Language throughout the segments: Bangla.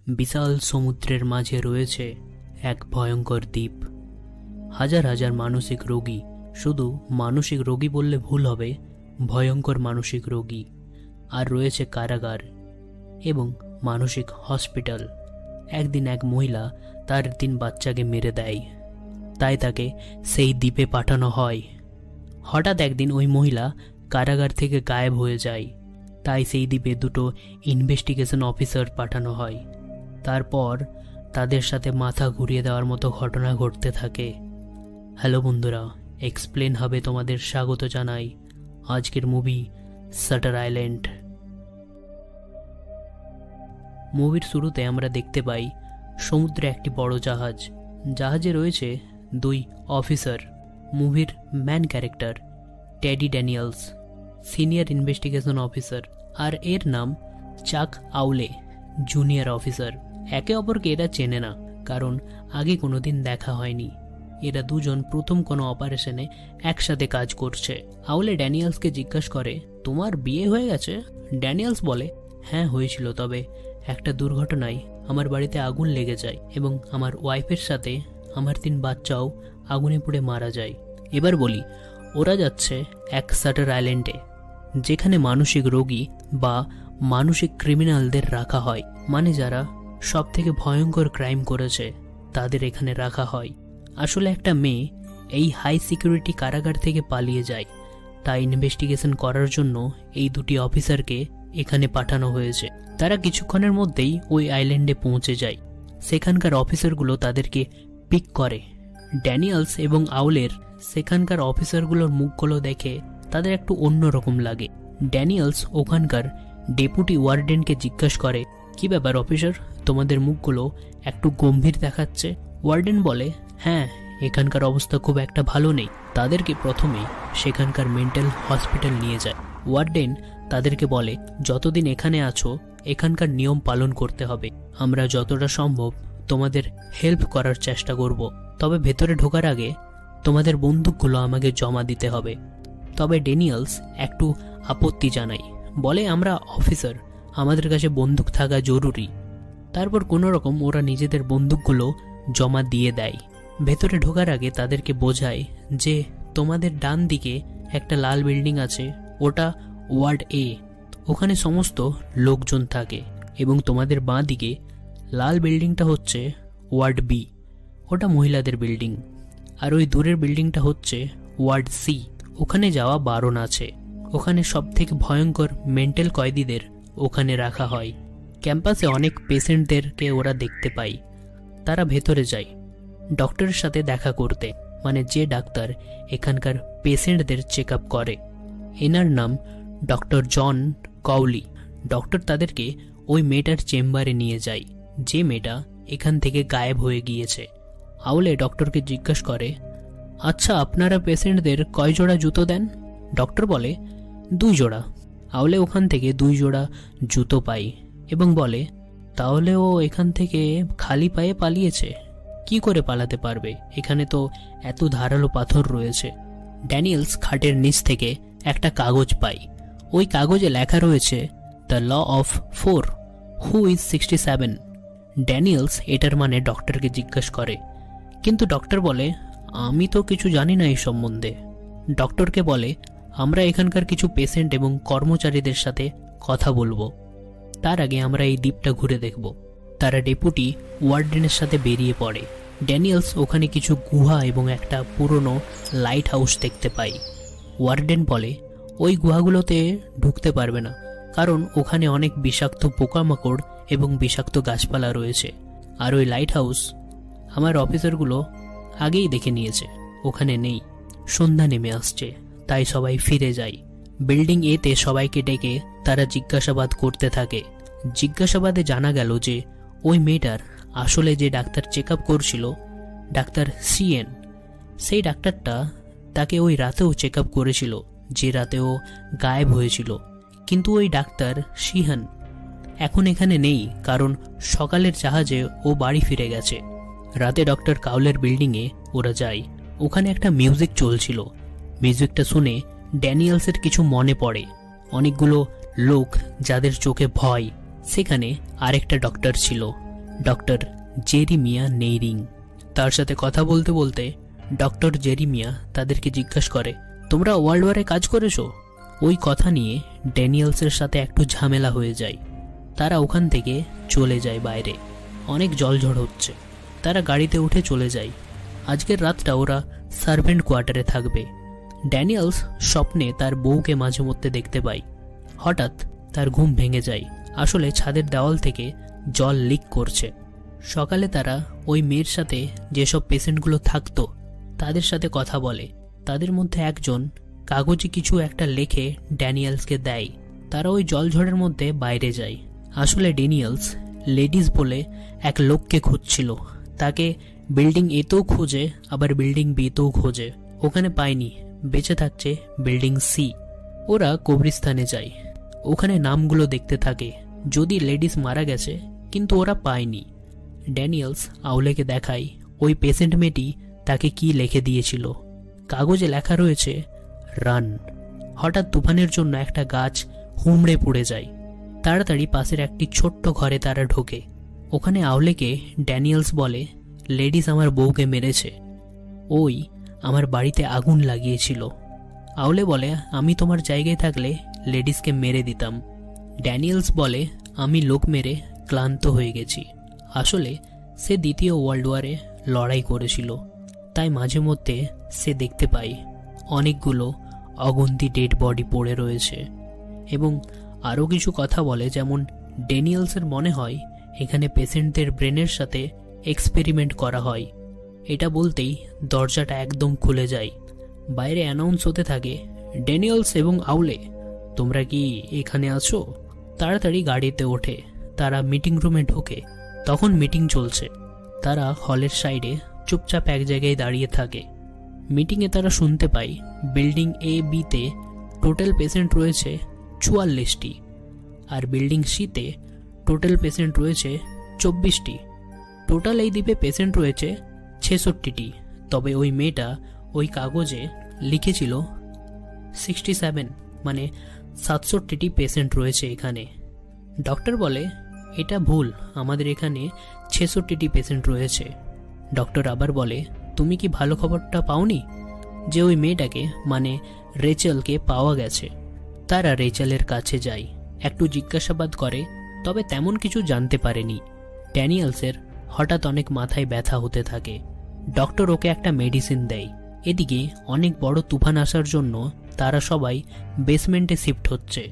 বিশাল সমুদ্রের মাঝে রয়েছে এক ভয়ঙ্কর দ্বীপ। হাজার হাজার মানসিক রোগী, শুধু মানসিক রোগী বললে ভুল হবে, ভয়ঙ্কর মানসিক রোগী। আর রয়েছে কারাগার এবং মানসিক হসপিটাল। একদিন এক মহিলা তার 3 বাচ্চাকে মেরে দেয়, তাই তাকে সেই দ্বীপে পাঠানো হয়। হঠাৎ একদিন ওই মহিলা কারাগার থেকে গায়েব হয়ে যায়, তাই সেই দ্বীপে 2টো ইনভেস্টিগেশন অফিসার পাঠানো হয়। তারপর তাদের সাথে মাথা ঘুরিয়ে দেওয়ার মতো ঘটনা ঘটতে থাকে। হ্যালো বন্ধুরা, এক্সপ্লেন হবে তোমাদের স্বাগত জানাই আজকের মুভি শাটার আইল্যান্ড। মুভির শুরুতে আমরা দেখতে পাই সমুদ্রে একটি বড় জাহাজ। জাহাজে রয়েছে 2 অফিসার। মুভির man character Teddy Daniels, senior investigation officer, আর এর নাম চাক আউলে, জুনিয়র অফিসার। একে অপরকে এরা চেনে না, কারণ আগে কোনোদিন দেখা হয়নি। এরা দুজন প্রথম কোনো অপারেশনে একসাথে কাজ করছে। আউলে ড্যানিয়েলসকে জিজ্ঞাসা করে, তোমার বিয়ে হয়ে গেছে? ড্যানিয়েলস বলে, হ্যাঁ হয়েছিল, তবে একটা দুর্ঘটনায় আমার বাড়িতে আগুন লেগে যায় এবং আমার ওয়াইফের সাথে আমার 3 বাচ্চাও আগুনে পুড়ে মারা যায়। এবার বলি, ওরা যাচ্ছে এক শাটার আইল্যান্ডে, যেখানে মানসিক রোগী বা মানসিক ক্রিমিনালদের রাখা হয়। মানে যারা সব থেকে ভয়ঙ্কর ক্রাইম করেছে তাদের এখানে রাখা হয়। আসলে একটা মেয়ে এই হাই সিকিউরিটি কারাগার থেকে পালিয়ে যায়, তাই ইনভেস্টিগেশন করার জন্য এই 2টি অফিসারকে এখানে পাঠানো হয়েছে। তারা কিছুক্ষণের মধ্যেই ওই আইল্যান্ডে পৌঁছে যায়। সেখানকার অফিসারগুলো তাদেরকে পিক করে। ড্যানিয়েলস এবং আউলের সেখানকার অফিসারগুলোর মুখগুলো দেখে তাদের একটু অন্যরকম লাগে। ড্যানিয়েলস ওখানকার ডেপুটি ওয়ার্ডেনকে জিজ্ঞাসা করে, কি ব্যাপার অফিসার, তোমাদের মুখগুলো একটু গম্ভীর দেখাচ্ছে? ওয়ার্ডেন বলে, হ্যাঁ, এখানকার অবস্থা খুব একটা ভালো নেই। তাদেরকে প্রথমে সেখানকার মেন্টাল হসপিটাল নিয়ে যায়। ওয়ার্ডেন তাদেরকে বলে, যতদিন এখানে আছো এখানকার নিয়ম পালন করতে হবে। আমরা যতটা সম্ভব তোমাদের হেল্প করার চেষ্টা করব, তবে ভেতরে ঢোকার আগে তোমাদের বন্দুকগুলো আমাকে জমা দিতে হবে। তবে ড্যানিয়েলস একটু আপত্তি জানায়, বলে, আমরা অফিসার, আমাদের কাছে বন্দুক থাকা জরুরি। তারপর কোনো রকম ওরা নিজেদের বন্দুকগুলো জমা দিয়ে দেয়। ভেতরে ঢোকার আগে তাদেরকে বোঝায় যে তোমাদের ডান দিকে একটা লাল বিল্ডিং আছে, ওটা ওয়ার্ড এ, ওখানে সমস্ত লোকজন থাকে, এবং তোমাদের বাঁ দিকে লাল বিল্ডিংটা হচ্ছে ওয়ার্ড বি, ওটা মহিলাদের বিল্ডিং, আর ওই দূরের বিল্ডিংটা হচ্ছে ওয়ার্ড সি, ওখানে যাওয়া বারণ আছে। ওখানে সব থেকে ভয়ঙ্কর মেন্টাল কয়েদিদের ওখানে রাখা হয়। ক্যাম্পাসে অনেক পেশেন্টদেরকে ওরা দেখতে পায়। তারা ভেতরে যায় ডক্টরের সাথে দেখা করতে, মানে যে ডাক্তার এখানকার পেশেন্টদের চেক আপ করে। এনার নাম ডক্টর জন কাউলি। ডক্টর তাদেরকে ওই মেয়েটার চেম্বারে নিয়ে যায়, যে মেয়েটা এখান থেকে গায়েব হয়ে গিয়েছে। আউলে ডক্টরকে জিজ্ঞাসা করে, আচ্ছা, আপনারা পেশেন্টদের কয় জোড়া জুতো দেন? ডক্টর বলে, 2 জোড়া। আউলে ওখান থেকে 2 জোড়া জুতো পায় এবং বলে, তাহলে ও এখান থেকে খালি পায়ে পালিয়েছে? কি করে পালাতে পারবে, এখানে তো এত ধারালো পাথর রয়েছে। ড্যানিয়েলস খাটের নিচ থেকে একটা কাগজ পায়। ওই কাগজে লেখা রয়েছে, the law of 4, who is 67। Daniels এটার মানে ডক্টরকে জিজ্ঞাসা করে, কিন্তু ডক্টর বলে, আমি তো কিছু জানি না এই সম্বন্ধে। ডক্টরকে বলে, আমরা এখানকার কিছু পেশেন্ট এবং কর্মচারীদের সাথে কথা বলবো, তার আগে আমরা এই দ্বীপটা ঘুরে দেখব। তারা ডেপুটি ওয়ার্ডেনের সাথে বেরিয়ে পড়ে। ড্যানিয়েলস ওখানে কিছু গুহা এবং একটা পুরনো লাইট হাউস দেখতে পায়। ওয়ার্ডেন বলে, ওই গুহাগুলোতে ঢুকতে পারবে না, কারণ ওখানে অনেক বিষাক্ত পোকামাকড় এবং বিষাক্ত গাছপালা রয়েছে। আর ওই লাইট হাউস আমার অফিসারগুলো আগেই দেখে নিয়েছে, ওখানে নেই। সন্ধ্যা নেমে আসছে, তাই সবাই ফিরে যায়। বিল্ডিং এতে সবাইকে ডেকে তারা জিজ্ঞাসাবাদ করতে থাকে। জিজ্ঞাসাবাদে জানা গেল যে ওই মেয়েটার আসলে যে ডাক্তার চেক আপ করছিল, ডাক্তার সিএন, সেই ডাক্তারটা তাকে ওই রাতেও চেক আপ করেছিল, যে রাতেও গায়েব হয়েছিল। কিন্তু ওই ডাক্তার সিহান এখন এখানে নেই, কারণ সকালের জাহাজে ও বাড়ি ফিরে গেছে। রাতে ডক্টর কাউলের বিল্ডিংয়ে ওরা যায়। ওখানে একটা মিউজিক চলছিল। মিউজিকটা শুনে ড্যানিয়েলসের কিছু মনে পড়ে। অনেকগুলো লোক যাদের চোখে ভয়, সেখানে আরেকটা ডক্টর ছিল। Doctor Jeremiah Naehring. তার সাথে কথা বলতে বলতে ডক্টর জেরিমিয়া তাদেরকে জিজ্ঞাসা করে, তোমরা ওয়ার্ল্ড ওয়ারে কাজ করেছো? ওই কথা নিয়ে ড্যানিয়েলসের সাথে একটু ঝামেলা হয়ে যায়। তারা ওখান থেকে চলে যায় বাইরে। অনেক জলঝড় হচ্ছে। তারা গাড়িতে উঠে চলে যায়। আজকের রাতটা ওরা সার্ভেন্ট কোয়ার্টারে থাকবে। ড্যানিয়েলস স্বপ্নে তার বউকে মাঝে মধ্যে দেখতে পায়। হঠাৎ তার ঘুম ভেঙে যায়। আসলে ছাদের দেওয়াল থেকে জল লিক করছে। সকালে তারা ওই মেয়ের সাথে যেসব পেশেন্টগুলো থাকতো তাদের সাথে কথা বলে। তাদের মধ্যে একজন কাগজে কিছু একটা লেখে ড্যানিয়েলসকে দেয়। তারা ওই জলঝড়ের মধ্যে বাইরে যায়। আসলে ড্যানিয়েলস লেডিস বলে এক লোককে খুঁজছিল। তাকে বিল্ডিং এতেও খোঁজে, আবার বিল্ডিং বিতেও খোঁজে। ওখানে পায়নি। বেঁচে থাকছে বিল্ডিং সি। ওরা কবরস্থানে যায়। ওখানে নামগুলো দেখতে থাকে, যদি লেডিস মারা গেছে, কিন্তু ওরা পায়নি। ড্যানিয়েলস আউলেকে দেখায় ওই পেশেন্ট মেয়েটি তাকে কি লিখে দিয়েছিল। কাগজে লেখা রয়েছে রান। হঠাৎ তুফানের জন্য একটা গাছ হুমড়ে পড়ে যায়। তাড়াতাড়ি পাশের একটি ছোট্ট ঘরে তারা ঢোকে। ওখানে আউলেকে ড্যানিয়েলস বলে, লেডিস আমার বউকে মেরেছে। ওই আমার বাড়িতে আগুন লাগিয়েছিল। আউলে বলে, আমি তোমার জায়গায় থাকলে লেডিসকে মেরে দিতাম। ড্যানিয়েলস বলে, আমি লোক মেরে ক্লান্ত হয়ে গেছি। আসলে সে দ্বিতীয় ওয়ার্ল্ড ওয়ারে লড়াই করেছিল, তাই মাঝে মধ্যে সে দেখতে পায় অনেকগুলো অগন্তি ডেড বডি পড়ে রয়েছে। এবং আরও কিছু কথা বলে, যেমন ড্যানিয়েলসের মনে হয় এখানে পেশেন্টদের ব্রেনের সাথে এক্সপেরিমেন্ট করা হয়। এটা বলতেই দরজাটা একদম খুলে যায়। বাইরে অ্যানাউন্স হতে থাকে, ড্যানিয়েলস এবং আউলে, তোমরা কি এখানে আছো? তাড়াতাড়ি গাড়িতে ওঠে। তারা মিটিং রুমে ঢোকে। তখন মিটিং চলছে। তারা হলের সাইডে চুপচাপ এক জায়গায় দাঁড়িয়ে থাকে। মিটিংয়ে তারা শুনতে পায় বিল্ডিং এ বিতে টোটাল পেশেন্ট রয়েছে 44টি, আর বিল্ডিং সিতে টোটাল পেশেন্ট রয়েছে 24টি। টোটাল এই দ্বীপে পেশেন্ট রয়েছে 66টি। তবে ওই মেয়েটা ওই কাগজে লিখেছিল 67, মানে 67টি পেশেন্ট রয়েছে এখানে। ডক্টর বলে, এটা ভুল, আমাদের এখানে 66টি পেশেন্ট রয়েছে। ডক্টর আবার বলে, তুমি কি ভালো খবরটা পাওনি যে ওই মেয়েটাকে, মানে রেচেলকে পাওয়া গেছে? তারা রেচেলের কাছে যায়, একটু জিজ্ঞাসাবাদ করে, তবে তেমন কিছু জানতে পারেনি। ড্যানিয়েলসের হঠাৎ অনেক মাথায় ব্যথা হতে থাকে। ডক্টর ওকে একটা মেডিসিন দেয়। এদিকে অনেক বড় তুফান আসার জন্য তারা সবাই বেসমেন্টে শিফট হচ্ছে।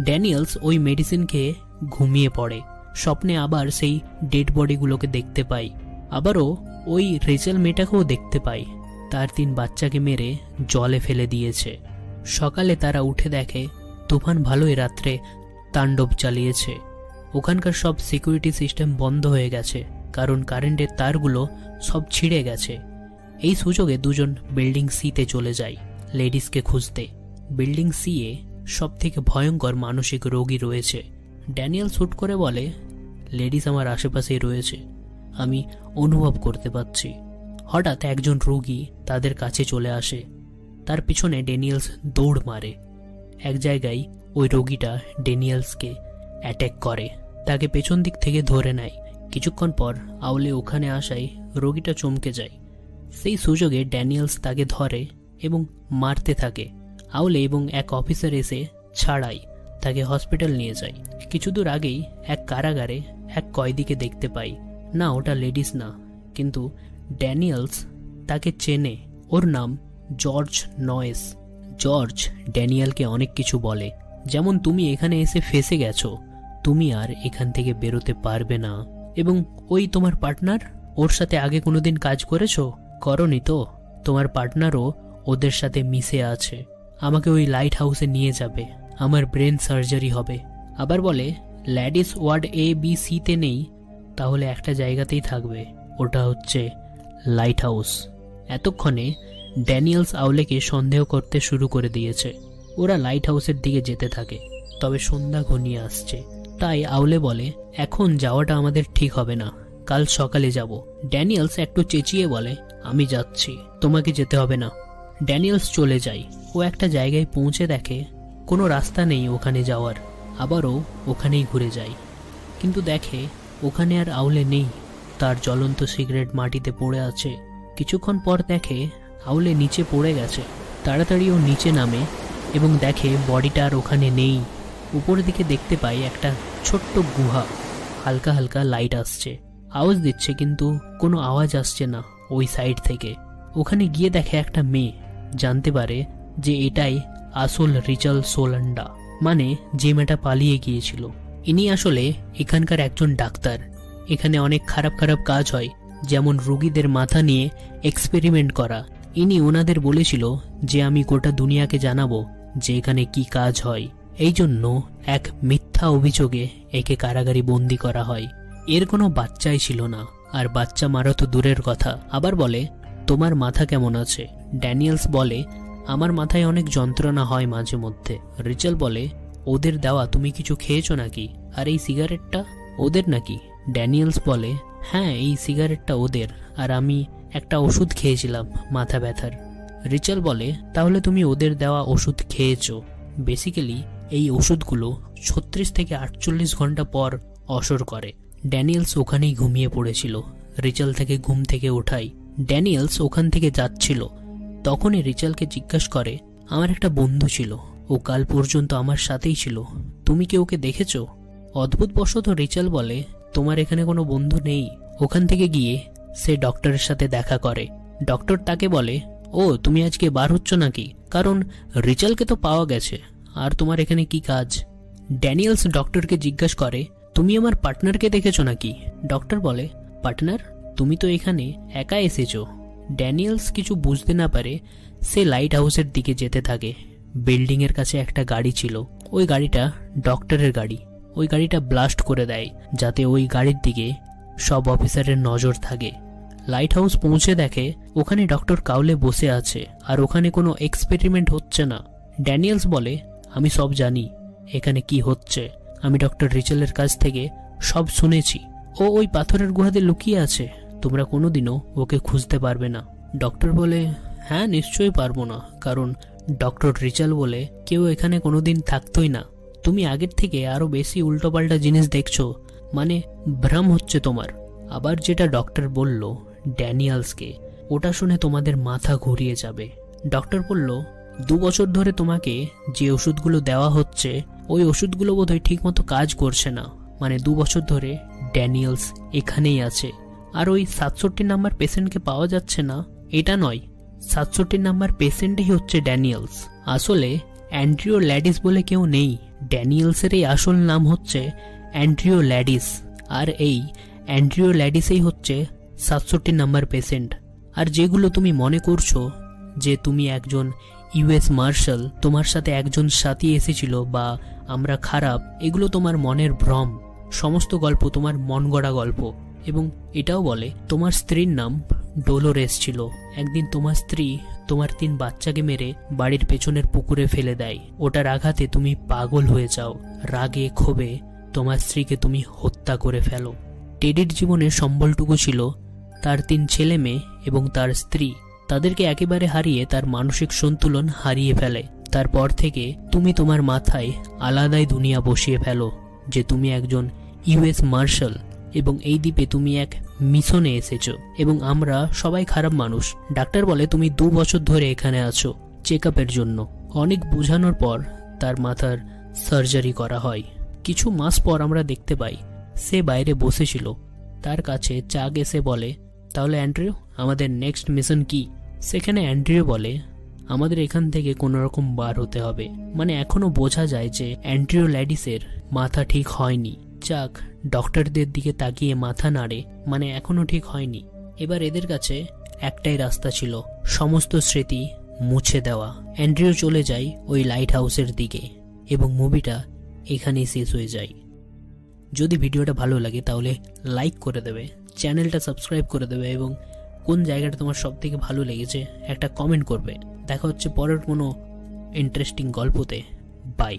ড্যানিয়েলস ওই মেডিসিন খেয়ে ঘুমিয়ে পড়ে। স্বপ্নে আবার সেই ডেড বডিগুলোকে দেখতে পায়। আবারও ওই রেচেল মেয়েটাকেও দেখতে পায়। তার 3 বাচ্চাকে মেরে জলে ফেলে দিয়েছে। সকালে তারা উঠে দেখে তুফান ভালোই রাত্রে তাণ্ডব চালিয়েছে। ওখানকার সব সিকিউরিটি সিস্টেম বন্ধ হয়ে গেছে, কারণ কারেন্টের তারগুলো সব ছিঁড়ে গেছে। এই সুযোগে দুজন বিল্ডিং সিতে চলে যায় লেডিসকে খুঁজতে। বিল্ডিং সি এ সব থেকে ভয়ঙ্কর মানসিক রোগী রয়েছে। ড্যানিয়েল শ্যুট করে বলে, লেডিস আমার আশেপাশেই রয়েছে, আমি অনুভব করতে পারছি। হঠাৎ একজন রোগী তাদের কাছে চলে আসে। তার পিছনে ড্যানিয়েলস দৌড় মারে। এক জায়গায় ওই রোগীটা ড্যানিয়েলসকে অ্যাট্যাক করে, তাকে পেছন দিক থেকে ধরে নেয়। কিছুক্ষণ পর আউলে ওখানে আসায় রোগীটা চমকে যায়। সেই সুযোগে ড্যানিয়েলস তাকে ধরে এবং মারতে থাকে। আউলে এবং এক অফিসার এসে ছাড়াই তাকে হসপিটাল নিয়ে যায়। কিছু দূর আগেই এক কারাগারে এক কয়েদিকে দেখতে পাই। না, ওটা লেডিস না, কিন্তু ড্যানিয়েলস তাকে চেনে। ওর নাম জর্জ নয়েস। জর্জ ড্যানিয়েলকে অনেক কিছু বলে, যেমন তুমি এখানে এসে ফেসে গেছো, তুমি আর এখান থেকে বেরোতে পারবে না। এবং ওই তোমার পার্টনার, ওর সাথে আগে কোনোদিন কাজ করেছো? করনি তো? তোমার পার্টনারও ওদের সাথে মিশে আছে। আমাকে ওই লাইট হাউসে নিয়ে যাবে, আমার ব্রেন সার্জারি হবে। আবার বলে, ল্যাডিস ওয়ার্ড এ বি সিতে নেই, তাহলে একটা জায়গাতেই থাকবে, ওটা হচ্ছে লাইট হাউস। এতক্ষণে ড্যানিয়েলস আউলেকে সন্দেহ করতে শুরু করে দিয়েছে। ওরা লাইট হাউসের দিকে যেতে থাকে। তবে সন্ধ্যা ঘনিয়ে আসছে, তাই আউলে বলে, এখন যাওয়াটা আমাদের ঠিক হবে না, কাল সকালে যাব। ড্যানিয়েলস একটু চেঁচিয়ে বলে, আমি যাচ্ছি, তোমাকে যেতে হবে না। ড্যানিয়েলস চলে যায়। ও একটা জায়গায় পৌঁছে দেখে কোনো রাস্তা নেই ওখানে যাওয়ার। আবারও ওখানেই ঘুরে যায়, কিন্তু দেখে ওখানে আর আউলে নেই, তার জ্বলন্ত সিগারেট মাটিতে পড়ে আছে। কিছুক্ষণ পর দেখে আউলে নিচে পড়ে গেছে। তাড়াতাড়ি ও নিচে নামে এবং দেখে বডিটা আর ওখানে নেই। উপরের দিকে দেখতে পাই একটা ছোট্ট গুহা, হালকা হালকা লাইট আসছে, আওয়াজ দিচ্ছে কিন্তু কোনো আওয়াজ আসছে না ওই সাইড থেকে। ওখানে গিয়ে দেখে একটা মেয়ে, জানতে পারে যে এটাই আসল রিচাল সোলান্ডা, মানে যে মেয়েটা পালিয়ে গিয়েছিল। ইনি আসলে এখানকার একজন ডাক্তার। এখানে অনেক খারাপ খারাপ কাজ হয়, যেমন রোগীদের মাথা নিয়ে এক্সপেরিমেন্ট করা। ইনি ওনাদের বলেছিল যে আমি গোটা দুনিয়াকে জানাবো যে এখানে কি কাজ হয়। এই জন্য এক মিথ্যা অভিযোগে একে কারাগারে বন্দি করা হয়। এর কোনো বাচ্চাই ছিল না, আর বাচ্চা মারা তো দূরের কথা। আবার বলে, তোমার মাথা কেমন আছে? ড্যানিয়েলস বলে, আমার মাথায় অনেক যন্ত্রণা হয় মাঝে মধ্যে। রিচেল বলে, ওদের দেওয়া তুমি কিছু খেয়েছো নাকি? আর এই সিগারেটটা ওদের নাকি? ড্যানিয়েলস বলে, হ্যাঁ, এই সিগারেটটা ওদের, আর আমি একটা ওষুধ খেয়েছিলাম মাথা ব্যথার। রিচেল বলে, তাহলে তুমি ওদের দেওয়া ওষুধ খেয়েছো। বেসিক্যালি এই ওষুধগুলো 36 থেকে 48 ঘন্টা পর অসর করে। ড্যানিয়েলস ওখানেই ঘুমিয়ে পড়েছিল। রিচেল থেকে ঘুম থেকে ওঠাই। ড্যানিয়েলস ওখান থেকে যাচ্ছিল, তখনই রিচেলকে জিজ্ঞাসা করে, আমার একটা বন্ধু ছিল, ও কাল পর্যন্ত আমার সাথেই ছিল, তুমি কি ওকে দেখেছো? অদ্ভুতবশত রিচেল বলে, তোমার এখানে কোনো বন্ধু নেই। ওখান থেকে গিয়ে সে ডক্টরের সাথে দেখা করে। ডক্টর তাকে বলে, ও তুমি আজকে বার হচ্ছ নাকি? কারণ রিচেলকে তো পাওয়া গেছে, আর তোমার এখানে কি কাজ? ড্যানিয়েলস ডক্টরকে জিজ্ঞাসা করে, তুমি আমার পার্টনারকে দেখেছো নাকি? ডক্টর বলে, পার্টনার? তুমি তো এখানে একা এসেছো। ড্যানিয়েলস কিছু বুঝতে না পারে সে লাইট হাউসের দিকে যেতে থাকে। বিল্ডিং এর কাছে একটা গাড়ি ছিল, ওই গাড়িটা ডক্টরের গাড়ি। ওই গাড়িটা ব্লাস্ট করে দেয় যাতে ওই গাড়ির দিকে সব অফিসারের নজর থাকে। লাইট হাউস পৌঁছে দেখে ওখানে ডক্টর কাউলে বসে আছে, আর ওখানে কোনো এক্সপেরিমেন্ট হচ্ছে না। ড্যানিয়েলস বলে, আমি সব জানি এখানে কি হচ্ছে। আমি ডক্টর রিচেলের কাছ থেকে সব শুনেছি। ও ওই পাথরের গুহাতে লুকিয়ে আছে, তোমরা কোনোদিনও ওকে খুঁজতে পারবে না। ডক্টর বলে, হ্যাঁ নিশ্চয়ই পারবো না, কারণ ডক্টর রিচেল বলে কেউ এখানে কোনোদিন থাকতোই না। তুমি আগের থেকে আরো বেশি উল্টোপাল্টা জিনিস দেখছো, মানে ভ্রম হচ্ছে তোমার। আবার যেটা ডক্টর বলল ড্যানিয়েলসকে, ওটা শুনে তোমাদের মাথা ঘুরিয়ে যাবে। ডক্টর বলল, 2 বছর ধরে তোমাকে যে ওষুধগুলো দেওয়া হচ্ছে, ওই ওষুধগুলো বোধহয় ঠিক মতো কাজ করছে না। মানে 2 বছর ধরে ড্যানিয়েলস এখানেই আছে। আর ওই 67 নাম্বার পেশেন্টকে পাওয়া যাচ্ছে না, এটা নয়, 67 নাম্বার পেশেন্টই হচ্ছে ড্যানিয়েলস। আসলে অ্যান্ড্রিও ল্যাডিস বলে কেউ নেই। ড্যানিয়েলসের এই আসল নাম হচ্ছে অ্যান্ড্রিও ল্যাডিস, আর এই অ্যান্ড্রিও ল্যাডিসই হচ্ছে 67 নাম্বার পেশেন্ট। আর যেগুলো তুমি মনে করছো যে তুমি একজন ইউএস মার্শাল, তোমার সাথে একজন সাথী এসেছিল বা আমরা খারাপ, এগুলো তোমার মনের ভ্রম। সমস্ত গল্প তোমার মন গড়া গল্প। এবং এটাও বলে তোমার স্ত্রীর নাম ডোলোরেস ছিল। একদিন তোমার স্ত্রী তোমার 3 বাচ্চাকে মেরে বাড়ির পেছনের পুকুরে ফেলে দেয়। ওটার আঘাতে তুমি পাগল হয়ে যাও। রাগে ক্ষোভে তোমার স্ত্রীকে তুমি হত্যা করে ফেলো। টেডির জীবনের সম্বলটুকু ছিল তার 3 ছেলে মেয়ে এবং তার স্ত্রী। তাদেরকে একেবারে হারিয়ে তার মানসিক সন্তুলন হারিয়ে ফেলে। তারপর থেকে তুমি তোমার মাথায় আলাদাই দুনিয়া বসিয়ে ফেলো যে তুমি একজন ইউএস মার্শাল এবং এই দ্বীপে তুমি এক মিশনে এসেছো এবং আমরা সবাই খারাপ মানুষ। ডাক্তার বলে তুমি 2 বছর ধরে এখানে আছো চেক আপের জন্য। অনেক বোঝানোর পর তার মাথার সার্জারি করা হয়। কিছু মাস পর আমরা দেখতে পাই সে বাইরে বসেছিল। তার কাছে চাক এসে বলে, তাহলে অ্যান্ড্রিউ আমাদের নেক্সট মিশন কি? সেখানে অ্যান্ড্রিউ বলে, আমাদের এখান থেকে কোনো রকম বার হতে হবে। মানে এখনো বোঝা যায় যে অ্যান্ড্রিউ ল্যাডিসের মাথা ঠিক হয়নি। চাক ডক্টরদের দিকে তাকিয়ে মাথা নাড়ে, মানে এখনো ঠিক হয়নি। এবার এদের কাছে একটাই রাস্তা ছিল, সমস্ত স্মৃতি মুছে দেওয়া। অ্যান্ড্রিউ চলে যায় ওই লাইট হাউসের দিকে এবং মুভিটা এখানেই শেষ হয়ে যায়। যদি ভিডিওটা ভালো লাগে তাহলে লাইক করে দেবে, চ্যানেলটা সাবস্ক্রাইব করে দেবে এবং কোন জায়গাটা তোমার সব থেকে ভালো লেগেছে একটা কমেন্ট করবে। দেখা হচ্ছে পরের কোনো ইন্টারেস্টিং গল্পতে। বাই।